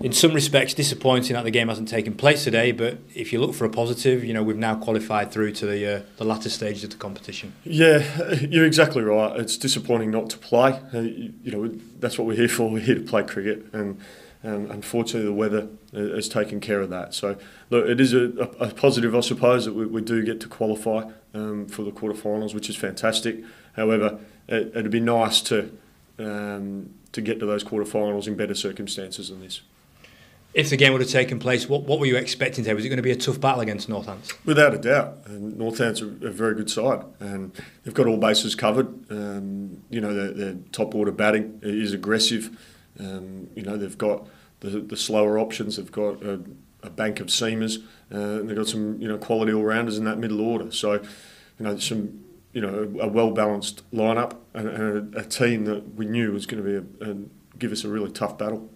In some respects, disappointing that the game hasn't taken place today, but if you look for a positive, we've now qualified through to the latter stages of the competition. Yeah, you're exactly right. It's disappointing not to play. That's what we're here for. We're here to play cricket, and unfortunately the weather has taken care of that. So look, it is a positive, I suppose, that we do get to qualify for the quarterfinals, which is fantastic. However, it'd be nice to get to those quarterfinals in better circumstances than this. If the game would have taken place, what were you expecting today? Was it going to be a tough battle against Northants? Without a doubt. Northants are a very good side, and they've got all bases covered. Their top order batting is aggressive. They've got the slower options. They've got a bank of seamers. And they've got some quality all rounders in that middle order. So a well balanced lineup and a team that we knew was going to give us a really tough battle.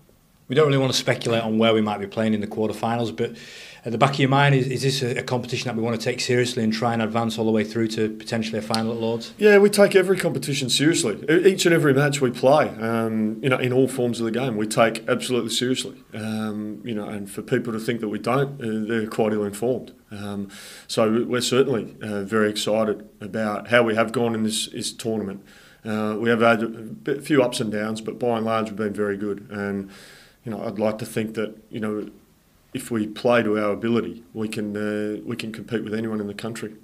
We don't really want to speculate on where we might be playing in the quarterfinals, but at the back of your mind, is this a competition that we want to take seriously and try and advance all the way through to potentially a final at Lords? Yeah, we take every competition seriously. Each and every match we play, in all forms of the game, we take absolutely seriously. And for people to think that we don't, they're quite ill-informed. So we're certainly very excited about how we have gone in this tournament. We have had a few ups and downs, but by and large we've been very good. And I'd like to think that if we play to our ability, we can compete with anyone in the country.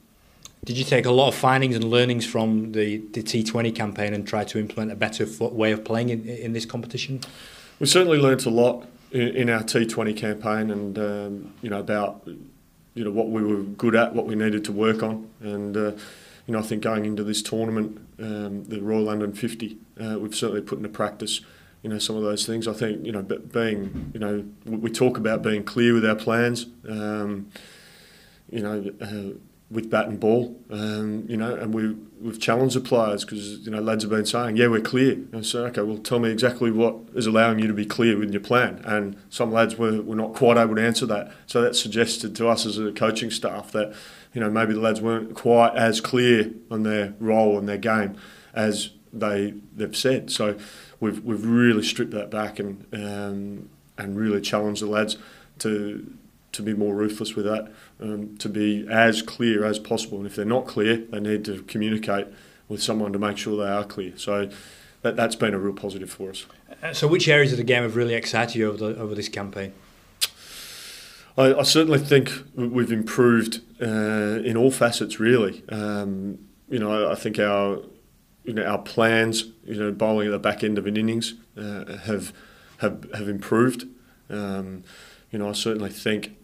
Did you take a lot of findings and learnings from the T20 campaign and try to implement a better way of playing in this competition? We certainly learnt a lot in our T20 campaign, and about what we were good at, what we needed to work on, and I think going into this tournament, the Royal London 50, we've certainly put into practice some of those things. I think, we talk about being clear with our plans, with bat and ball, and we've challenged the players because, lads have been saying, yeah, we're clear. And I say, okay, well, tell me exactly what is allowing you to be clear with your plan. And some lads were not quite able to answer that. So that suggested to us as a coaching staff that, maybe the lads weren't quite as clear on their role and their game as they've said. So we've really stripped that back and really challenged the lads to be more ruthless with that, to be as clear as possible. And if they're not clear, they need to communicate with someone to make sure they are clear. So that's been a real positive for us. So which areas of the game have really excited you over this campaign? I certainly think we've improved in all facets, really. I think our plans, bowling at the back end of an innings, have improved. I certainly think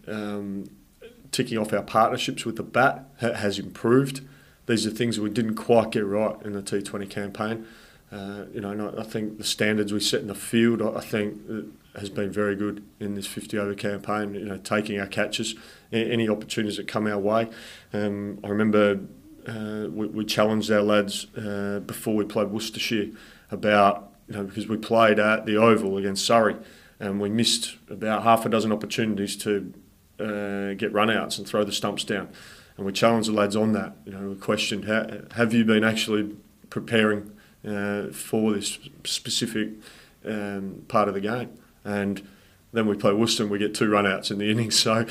ticking off our partnerships with the bat has improved. These are things that we didn't quite get right in the T20 campaign. And I think the standards we set in the field, I think, has been very good in this 50-over campaign. Taking our catches, any opportunities that come our way. I remember we challenged our lads before we played Worcestershire about, because we played at the Oval against Surrey, and we missed about half a dozen opportunities to get run-outs and throw the stumps down. And we challenged the lads on that. We questioned, have you been actually preparing for this specific part of the game? And then we play Worcester and we get 2 run-outs in the innings. So,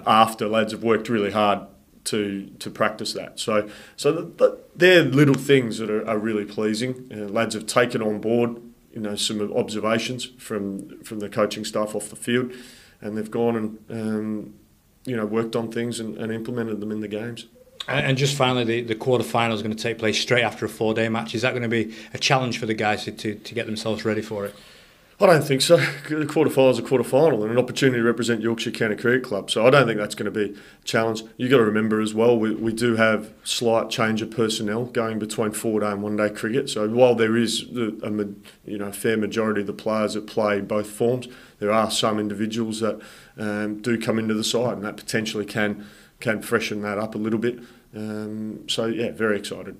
after lads have worked really hard to practice that. So they're little things that are really pleasing. Lads have taken on board some observations from the coaching staff off the field, and they've gone and worked on things and implemented them in the games. And just finally, the quarterfinal is going to take place straight after a 4-day match. Is that going to be a challenge for the guys to get themselves ready for it? I don't think so. The quarterfinal is a quarterfinal and an opportunity to represent Yorkshire County Cricket Club. So I don't think that's going to be a challenge. You've got to remember as well, we do have slight change of personnel going between 4-day and 1-day cricket. So while there is a fair majority of the players that play both forms, there are some individuals that do come into the side, and that potentially can freshen that up a little bit. So yeah, very excited.